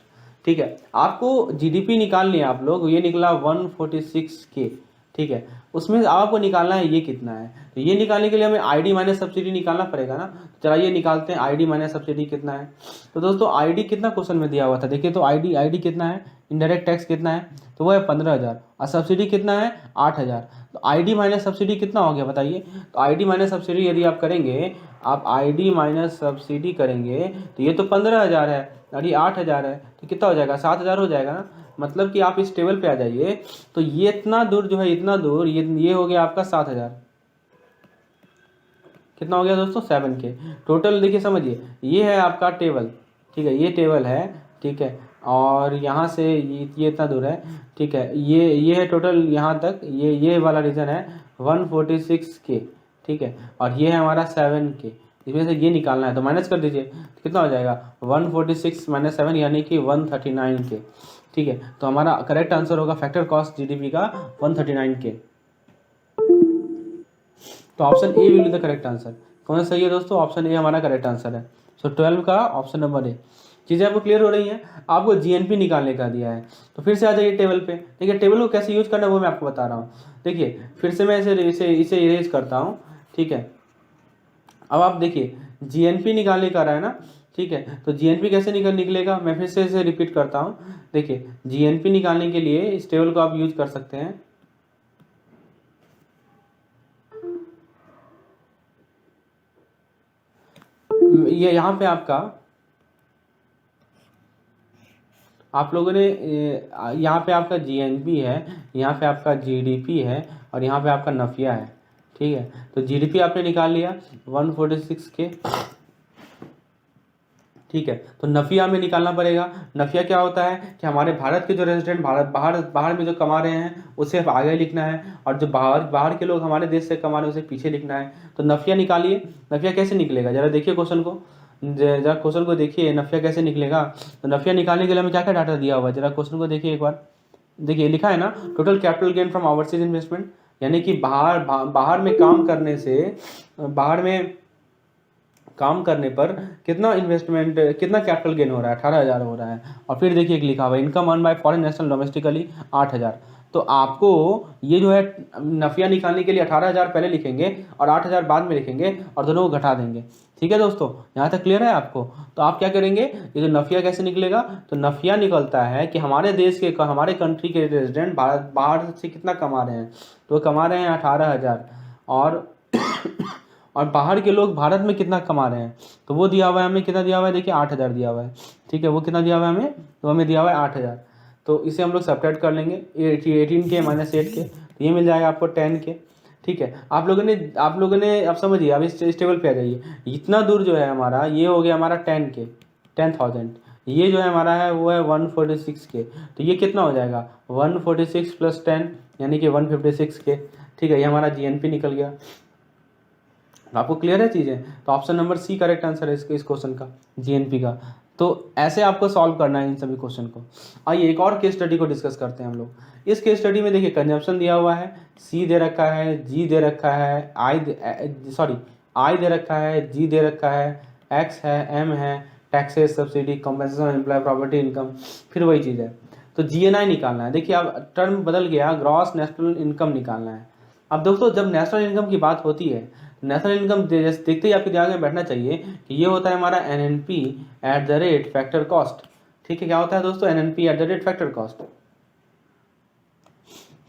ठीक है। आपको जीडीपी निकाल लिया आप लोग, ये निकला 146K, ठीक है। उसमें आपको निकालना है ये कितना है, तो ये निकालने के लिए हमें आईडी माइनस सब्सिडी निकालना पड़ेगा ना। चला ये निकालते हैं, आईडी माइनस सब्सिडी कितना है। तो दोस्तों आईडी कितना क्वेश्चन में दिया हुआ था, देखिए तो आईडी कितना है, इनडायरेक्ट टैक्स कितना है, तो वो है 15,000, और सब्सिडी कितना है 8,000। तो आईडी माइनस सब्सिडी कितना हो गया बताइए? तो आईडी माइनस सब्सिडी यदि आप करेंगे, आप आईडी माइनस सब्सिडी करेंगे तो ये तो 15,000 है और ये 8,000 है, तो कितना हो जाएगा? 7,000 हो जाएगा ना। मतलब कि आप इस टेबल पे आ जाइए, तो ये इतना दूर जो है, इतना दूर, ये हो गया आपका 7,000। कितना हो गया दोस्तों? 7K total. देखिए समझिए, ये है आपका टेबल, ठीक है, ये टेबल है, ठीक है। और यहाँ से ये इतना दूर है, ठीक है। ये है टोटल यहाँ तक, ये वाला रीजन है 146K, ठीक है। और ये है हमारा 7K, इसमें से ये निकालना है तो माइनस कर दीजिए, तो कितना हो जाएगा? 146 माइनस 7 यानी कि 139K। ठीक है, तो हमारा करेक्ट आंसर होगा फैक्टर कॉस्ट जीडीपी का 139K। तो option A will be the correct answer. कौन सा सही है दोस्तों? ऑप्शन ए हमारा करेक्ट आंसर है। सो 12 का ऑप्शन नंबर ए। चीज़ें आपको क्लियर हो रही हैं? आपको जीएनपी निकालने का दिया है, तो फिर से आ जाइए टेबल पे। देखिए टेबल को कैसे यूज करना है वो मैं आपको बता रहा हूँ। देखिए फिर से मैं इसे इरेज करता हूँ, ठीक है। अब आप देखिए जीएनपी निकालने का रहा है ना, ठीक है, तो जीएनपी कैसे निकलेगा, मैं फिर से इसे रिपीट करता हूँ। देखिए जीएनपी निकालने के लिए इस टेबल को आप यूज कर सकते हैं। ये यहाँ पे आपका आप लोगों ने यहाँ पे आपका जीएनपी है, यहाँ पे आपका जीडीपी है और यहाँ पे आपका नफिया है, ठीक है। तो जीडीपी आपने निकाल लिया 146K, ठीक है। तो नफिया में निकालना पड़ेगा। नफिया क्या होता है कि हमारे भारत के जो रेजिडेंट बाहर में जो कमा रहे हैं उसे आगे लिखना है, और जो बाहर के लोग हमारे देश से कमा रहे हैं उसे पीछे लिखना है। तो नफिया निकालिए। नफिया कैसे निकलेगा जरा देखिए क्वेश्चन को, जरा क्वेश्चन को देखिए नफिया कैसे निकलेगा। तो नफिया निकालने के लिए हमें क्या क्या डाटा दिया हुआ है, जरा क्वेश्चन को देखिए एक बार। देखिए लिखा है ना, total capital gain from overseas investment, यानी कि बाहर में काम करने से, बाहर में काम करने पर कितना इन्वेस्टमेंट, कितना कैपिटल गेन हो रहा है, 18,000 हो रहा है। और फिर देखिए एक लिखा हुआ है income earn by foreign national domestically 8,000। तो आपको ये जो है नफिया निकालने के लिए 18,000 पहले लिखेंगे और 8,000 बाद में लिखेंगे और दोनों को घटा देंगे, ठीक है दोस्तों। यहाँ तक क्लियर है आपको? तो आप क्या करेंगे, ये जो नफिया कैसे निकलेगा, तो नफिया निकलता है कि हमारे देश के, हमारे कंट्री के रेजिडेंट बाहर से कितना कमा रहे हैं, तो वो कमा रहे हैं 18,000, और बाहर के लोग भारत में कितना कमा रहे हैं, तो वो दिया हुआ है हमें, कितना दिया हुआ है, देखिए 8,000 दिया हुआ है, ठीक है। वो कितना दिया हुआ है हमें, तो हमें दिया हुआ है 8,000। तो इसे हम लोग सब्ट्रैक्ट कर लेंगे 18K माइनस 8K, तो ये मिल जाएगा आपको 10K, ठीक है। आप लोगों ने अब समझिए, अब इस टेबल पे आ जाइए। इतना दूर जो है हमारा, ये हो गया हमारा 10K, 10,000। ये जो है हमारा है वो है 146K, तो ये कितना हो जाएगा 146 + 10 यानी कि 156K, ठीक है। ये हमारा जीएनपी निकल गया। आपको क्लियर है चीज़ें? तो option number C correct answer है इस क्वेश्चन का, जीएनपी का। तो ऐसे आपको सॉल्व करना है इन सभी क्वेश्चन को। आइए एक और केस स्टडी को डिस्कस करते हैं हम लोग। इस केस स्टडी में देखिए कंजम्पशन दिया हुआ है, सी दे रखा है, जी दे रखा है, आई दे रखा है, जी दे रखा है, एक्स है, एम है, taxes, subsidy, compensation employ property income, फिर वही चीज़ है। तो जीएनआई निकालना है। देखिए अब टर्म बदल गया, ग्रॉस नेशनल इनकम निकालना है। अब दोस्तों जब नेशनल इनकम की बात होती है, नेशनल इनकम देखते ही आपके दिमाग में बैठना चाहिए कि ये होता है हमारा NNP eight the rate factor cost, ठीक है। क्या होता है दोस्तों, NNP eight the rate factor cost,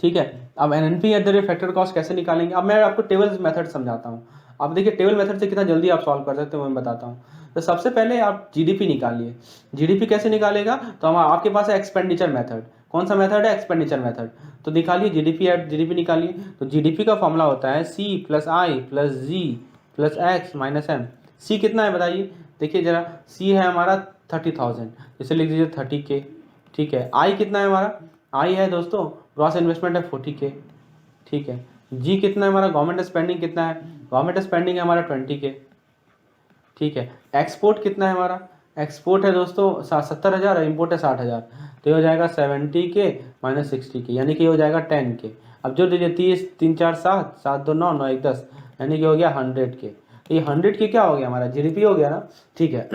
ठीक है। अब NNP eight the rate factor cost कैसे निकालेंगे, अब मैं आपको टेबल मेथड समझाता हूँ। अब देखिए टेबल मेथड से कितना जल्दी आप सॉल्व कर सकते हो मैं बताता हूँ। तो सबसे पहले आप जीडीपी निकालिए। जीडीपी कैसे निकालेगा, तो हम आपके पास है एक्सपेंडिचर मेथड। कौन सा मेथड है, एक्सपेंडिचर मेथड। तो निकालिए जीडीपी निकालिए। तो जीडीपी का फॉर्मूला होता है C + I + G + X - M। सी कितना है बताइए, देखिए जरा, सी है हमारा 30,000, इसे लिख दीजिए 30K, ठीक है। आई कितना है हमारा, आई है दोस्तों ग्रॉस इन्वेस्टमेंट है 40K, ठीक है। जी कितना है हमारा, गवर्नमेंट स्पेंडिंग कितना है, गवर्नमेंट स्पेंडिंग है हमारा 20K, ठीक है। एक्सपोर्ट कितना है हमारा, एक्सपोर्ट है दोस्तों 70,000 और इम्पोर्ट है 60,000, तो ये हो जाएगा 70K - 60K, यानी कि हो जाएगा 10K। अब जो दीजिए 30, 3 4 7, 7 2 9, 9 1 10, यानी कि हो गया 100K। तो ये 100K क्या हो गया हमारा, जीडीपी हो गया ना, ठीक है।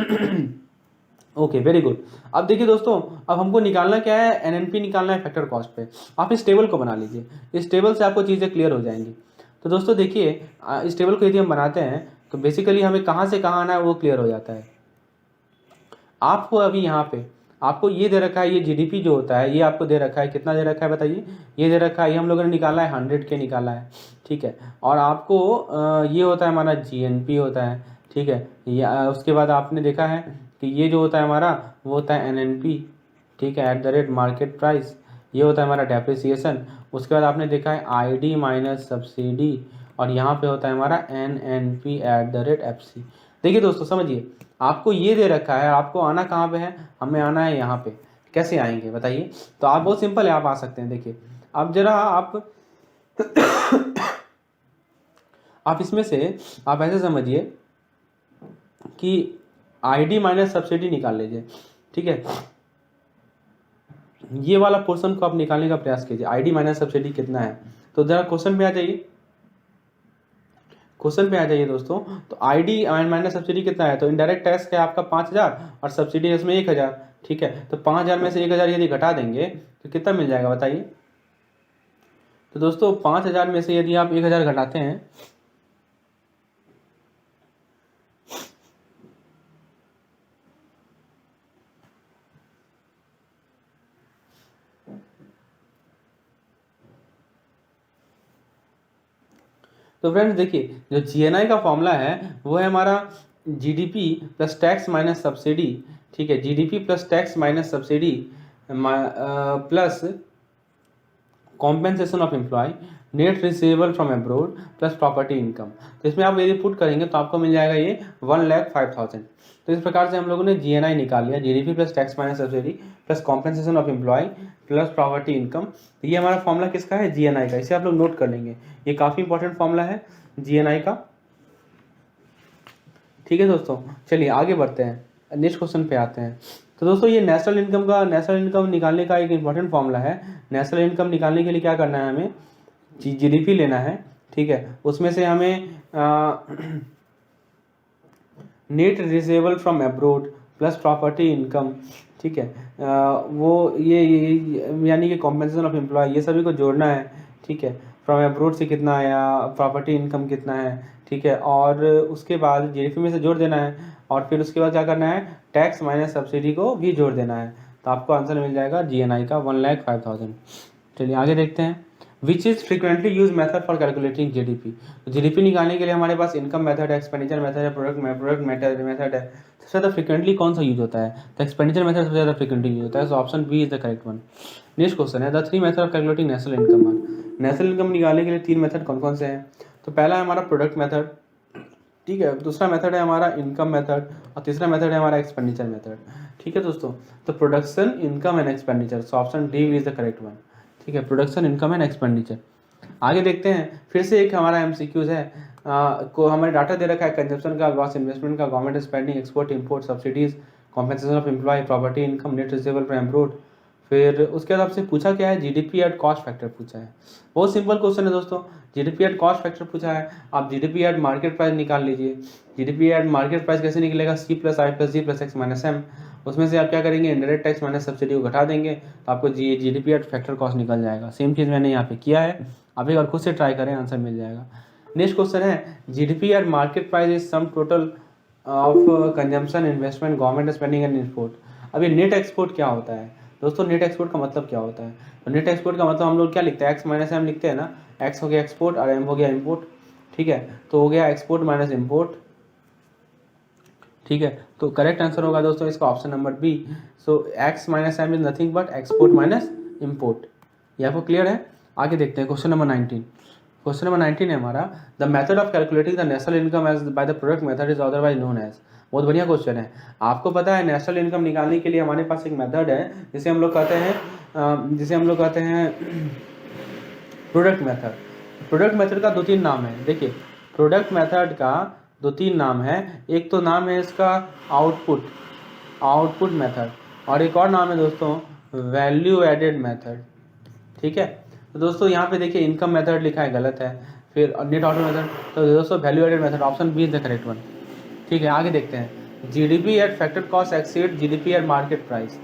Okay very good. अब देखिए दोस्तों, अब हमको निकालना क्या है, एनएनपी निकालना है फैक्टर कॉस्ट पे। आप इस टेबल को बना लीजिए, इस टेबल से आपको चीज़ें क्लियर हो जाएंगी। तो दोस्तों देखिए इस टेबल को यदि हम बनाते हैं तो बेसिकली हमें कहाँ से कहाँ आना है वो क्लियर हो जाता है। आपको अभी यहाँ पे आपको ये दे रखा है, ये जीडीपी जो होता है ये आपको दे रखा है, कितना दे रखा है बताइए, ये दे रखा है, ये हम लोगों ने निकाला है 100K निकाला है, ठीक है। और आपको ये होता है हमारा जीएनपी होता है, ठीक है। उसके बाद आपने देखा है कि ये जो होता है हमारा वो होता है एनएनपी, ठीक है, eight the rate market price. ये होता है हमारा डेप्रिसिएशन। उसके बाद आपने देखा है आईडी माइनस सब्सिडी, और यहाँ पे होता है हमारा NNP eight the rate FC. देखिए दोस्तों समझिए, आपको ये दे रखा है, आपको आना कहाँ पे है, हमें आना है यहाँ पे। कैसे आएंगे बताइए, तो आप बहुत सिंपल है, आप आ सकते हैं। देखिए अब जरा आप इसमें से आप ऐसे समझिए कि आईडी माइनस सब्सिडी निकाल लीजिए, ठीक है। ये वाला पोर्शन को आप निकालने का प्रयास कीजिए, आईडी माइनस सब्सिडी कितना है। तो जरा क्वेश्चन पे आ जाइए, क्वेश्चन पे आ जाइए दोस्तों। तो आईडी माइनस सब्सिडी कितना है, तो इनडायरेक्ट टैक्स है आपका 5000 और सब्सिडी है उसमें 1000, ठीक है। तो 5000 में से 1000 यदि घटा देंगे तो कितना मिल जाएगा बताइए। तो दोस्तों 5000 में से यदि आप 1000 घटाते हैं तो फ्रेंड्स देखिए, जो जीएनआई का फॉर्मूला है वो है हमारा GDP plus tax minus subsidy, ठीक है। GDP plus tax minus subsidy plus compensation of employ net receivable from abroad plus property income. तो इसमें आप यदि पुट करेंगे तो आपको मिल जाएगा ये 1,05,000। तो इस प्रकार से हम लोगों ने जीएनआई निकाल लिया, GDP plus tax minus subsidy plus compensation of employ plus property income. तो ये हमारा फॉर्मूला किसका है, जीएनआई का। इसे आप लोग नोट कर लेंगे, ये काफ़ी इंपॉर्टेंट फॉर्मूला है जीएनआई का, ठीक है दोस्तों। चलिए आगे बढ़ते हैं, नेक्स्ट क्वेश्चन पे आते हैं। तो दोस्तों ये नेशनल इनकम निकालने का एक इंपॉर्टेंट फॉर्मूला है। नेशनल इनकम निकालने के लिए क्या करना है, हमें जीडीपी लेना है, ठीक है। उसमें से हमें net receivable from abroad plus property income, ठीक है, वो ये यानी कि कॉम्पेंसेशन ऑफ एम्प्लॉय, ये सभी को जोड़ना है, ठीक है। फ्रॉम अब्रोड से कितना आया, प्रॉपर्टी इनकम कितना है, ठीक है, और उसके बाद जीडीपी में से जोड़ देना है, और फिर उसके बाद क्या करना है, टैक्स माइनस सब्सिडी को भी जोड़ देना है। तो आपको आंसर मिल जाएगा जीएनआई का 1,05,000। चलिए आगे देखते हैं, which is frequently use method for calculating GDP. तो जीडीपी निकालने के लिए हमारे पास इनकम मेथड है, एक्सपेंडिचर मेथड है, प्रोडक्ट मेथड है। सबसे ज़्यादा फ्रिक्वेंटली कौन सा यूज होता है, तो एक्सपेंडिचर मेथड सबसे ज़्यादा फ्रिक्वेंटली यूज होता है। So option B is the correct one. Next question है, the 3 method of calculating national income. National income निकालने के लिए 3 मेथड कौन कौन से हैं। तो पहला है हमारा प्रोडक्ट मेथड, ठीक है। दूसरा मेथड है हमारा इनकम मेथड, और तीसरा मेथड है हमारा एक्सपेंडिचर मेथड, ठीक है दोस्तों। तो production, income and expenditure, so option D is the correct one, ठीक है। Production, income and expenditure. आगे देखते हैं, फिर से एक हमारा एमसीक्यूज है, को हमारे डाटा दे रखा है कंजप्शन का, ग्रॉस इन्वेस्टमेंट का, government spending, export import, subsidies, compensation of employ, property income, net receivable from abroad. फिर उसके बाद आपसे पूछा क्या है, जीडीपी एट कॉस्ट फैक्टर पूछा है। बहुत सिंपल क्वेश्चन है दोस्तों, जीडीपी एट कॉस्ट फैक्टर पूछा है। आप जीडीपी एट मार्केट प्राइस निकाल लीजिए। जीडीपी एट मार्केट प्राइस कैसे निकलेगा, सी plus I plus G plus X minus M. उसमें से आप क्या करेंगे, इंडायरेक्ट टैक्स माइनस सब्सिडी को घटा देंगे, तो आपको जीडीपी एट फैक्टर कॉस्ट निकल जाएगा। सेम चीज़ मैंने यहाँ पे किया है, आप एक बार खुद से ट्राई करें, आंसर मिल जाएगा। नेक्स्ट क्वेश्चन है, GDP at market price is sum total of consumption, investment, government spending and export. अब ये नेट एक्सपोर्ट क्या होता है दोस्तों, नेट एक्सपोर्ट का मतलब क्या होता है। तो नेट एक्सपोर्ट का मतलब हम लोग क्या लिखते हैं, एक्स माइनस एम लिखते हैं ना। एक्स हो गया एक्सपोर्ट और एम हो गया इम्पोर्ट, ठीक है। तो हो गया एक्सपोर्ट माइनस इम्पोर्ट, ठीक है। तो करेक्ट आंसर होगा दोस्तों इसका option number B. So X minus M is nothing but export minus import. ये आपको क्लियर है। आगे देखते हैं क्वेश्चन नंबर 19। क्वेश्चन नंबर 19 है हमारा, the method of calculating the national income as by the product method is otherwise known as. बहुत बढ़िया क्वेश्चन है। आपको पता है नेशनल इनकम निकालने के लिए हमारे पास एक मेथड है जिसे हम लोग कहते हैं प्रोडक्ट मेथड। प्रोडक्ट मेथड का 2-3 नाम है। देखिए, प्रोडक्ट मेथड का 2-3 नाम है। एक तो नाम है इसका आउटपुट मेथड, और एक और नाम है दोस्तों वैल्यू एडेड मेथड, ठीक है। तो दोस्तों यहाँ पे देखिए इनकम मेथड लिखा है, गलत है। फिर नेट आउटपुट मेथड, तो दोस्तों value added method, option B is the correct one, ठीक है। आगे देखते हैं, GDP at factor cost exceed GDP at market price.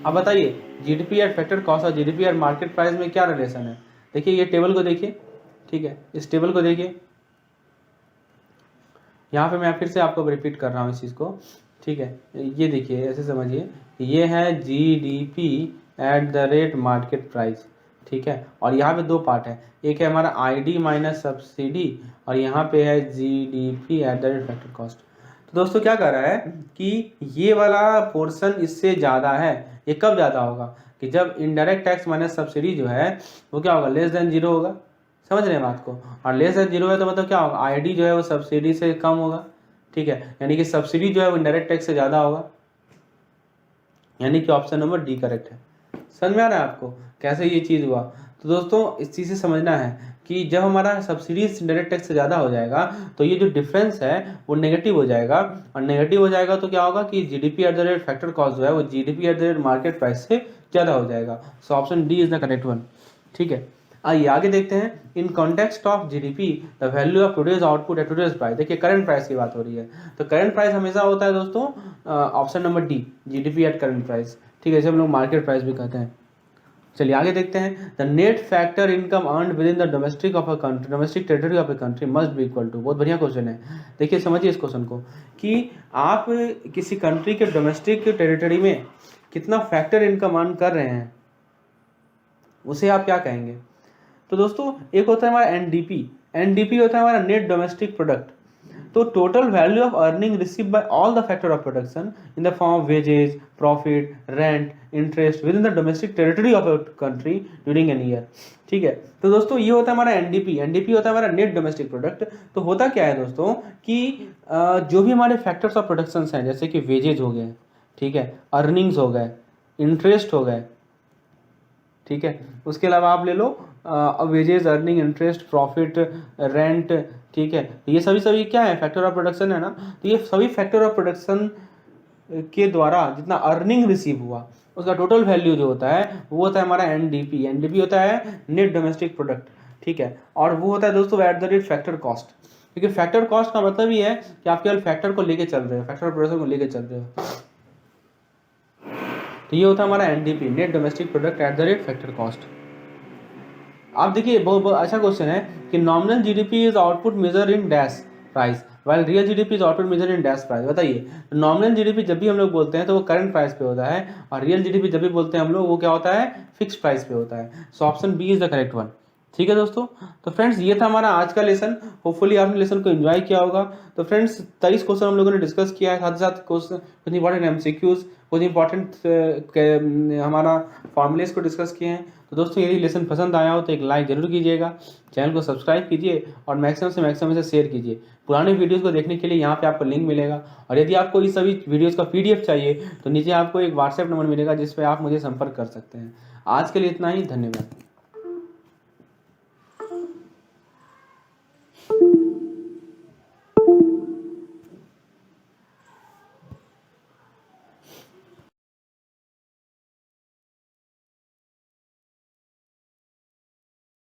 अब बताइए जीडीपी एट फैक्टर कॉस्ट और जीडीपी एट मार्केट प्राइस में क्या रिलेशन है। देखिए ये टेबल को देखिए, ठीक है। इस टेबल को देखिए, यहाँ पे मैं फिर से आपको रिपीट कर रहा हूँ इस चीज़ को, ठीक है। ये देखिए, ऐसे समझिए, ये है GDP at the rate market price, ठीक है। और यहाँ पे 2 पार्ट है, एक है हमारा आईडी माइनस सब्सिडी, और यहाँ पे है GDP at the rate factor cost. तो दोस्तों क्या कर रहा है कि ये वाला पोर्शन इससे ज़्यादा है। ये कब ज़्यादा होगा, कि जब इनडायरेक्ट टैक्स माइनस सब्सिडी जो है वो क्या होगा, लेस देन 0 होगा। समझ रहे हैं बात को। और लेस देन 0 है तो मतलब क्या होगा, आईडी जो है वो सब्सिडी से कम होगा, ठीक है। यानी कि सब्सिडी जो है वो इनडायरेक्ट टैक्स से ज़्यादा होगा, यानी कि ऑप्शन नंबर डी करेक्ट है। समझ में आ रहा है आपको कैसे ये चीज़ हुआ। तो दोस्तों इस चीज़ से समझना है कि जब हमारा सब्सिडीज डायरेक्ट टैक्स से ज़्यादा हो जाएगा तो ये जो डिफरेंस है वो नेगेटिव हो जाएगा, और नेगेटिव हो जाएगा तो क्या होगा कि GDP at the rate factor cost जो है वो GDP at the rate market price से ज़्यादा हो जाएगा। So option D is the correct one. ठीक है, आइए आगे देखते हैं। In context of GDP the value of today's output at today's price. देखिए करंट प्राइस की बात हो रही है, तो करंट प्राइस हमेशा होता है दोस्तों option number D, GDP at current price. ठीक है, इसे हम लोग मार्केट प्राइस भी कहते हैं। चलिए आगे देखते हैं। The net factor income earn within the domestic of a country, domestic territory of a country must be equal to. बहुत बढ़िया क्वेश्चन है। देखिए समझिए इस क्वेश्चन को कि आप किसी कंट्री के डोमेस्टिक टेरिटरी में कितना फैक्टर इनकम अर्न कर रहे हैं, उसे आप क्या कहेंगे। तो दोस्तों एक होता है हमारा एनडीपी, एनडीपी होता है हमारा नेट डोमेस्टिक प्रोडक्ट। तो total value of earning receive by all the factor of production in the form of wages, profit, rent, interest within the domestic territory of a country during an year. ठीक है, तो दोस्तों ये होता है हमारा NDP. NDP होता है हमारा नेट डोमेस्टिक प्रोडक्ट। तो होता क्या है दोस्तों कि जो भी हमारे फैक्टर्स ऑफ प्रोडक्शन हैं, जैसे कि वेजेज हो गए, ठीक है, अर्निंग्स हो गए, इंटरेस्ट हो गए, ठीक है, उसके अलावा आप ले low wages, earning, interest, profit, rent, ठीक है, ये सभी क्या है, फैक्टर ऑफ प्रोडक्शन है ना। तो ये सभी फैक्टर ऑफ प्रोडक्शन के द्वारा जितना अर्निंग रिसीव हुआ उसका टोटल वैल्यू जो होता है वो होता है हमारा एनडीपी। एनडीपी होता है नेट डोमेस्टिक प्रोडक्ट। ठीक है, और वो होता है दोस्तों eight the rate factor cost. क्योंकि फैक्टर कॉस्ट का मतलब ही है कि आप केवल फैक्टर को लेके चल रहे हो, फैक्टर ऑफ प्रोडक्शन को लेके चल रहे हो। तो ये होता है हमारा NDP, net domestic product at the rate factor cost. आप देखिए बहुत अच्छा क्वेश्चन है कि nominal GDP is output measure in dash price while real GDP is output measure in dash price. बताइए, नॉमिनल जीडीपी जब भी हम लोग बोलते हैं तो वो करंट प्राइस पे होता है, और रियल जीडीपी जब भी बोलते हैं हम लोग वो क्या होता है, फिक्स प्राइस पे होता है। So option B is the correct one. ठीक है दोस्तों, तो फ्रेंड्स ये था हमारा आज का लेसन। होपफुली आपने लेसन को एंजॉय किया होगा। तो फ्रेंड्स 23 क्वेश्चन हम लोगों ने डिस्कस किया है, साथ ही साथ कुछ इंपॉर्टेंट एमसीक्यूज, कुछ इंपॉर्टेंट हमारा फॉर्मूलेस को डिस्कस किए हैं। तो दोस्तों यदि लेसन पसंद आया हो तो एक लाइक जरूर कीजिएगा, चैनल को सब्सक्राइब कीजिए और मैक्सिमम से मैक्सिमम इसे शेयर कीजिए। पुराने वीडियोस को देखने के लिए यहाँ पे आपको लिंक मिलेगा, और यदि आपको इस सभी वीडियोस का पीडीएफ चाहिए तो नीचे आपको एक व्हाट्सएप नंबर मिलेगा जिस पर आप मुझे संपर्क कर सकते हैं। आज के लिए इतना ही, धन्यवाद।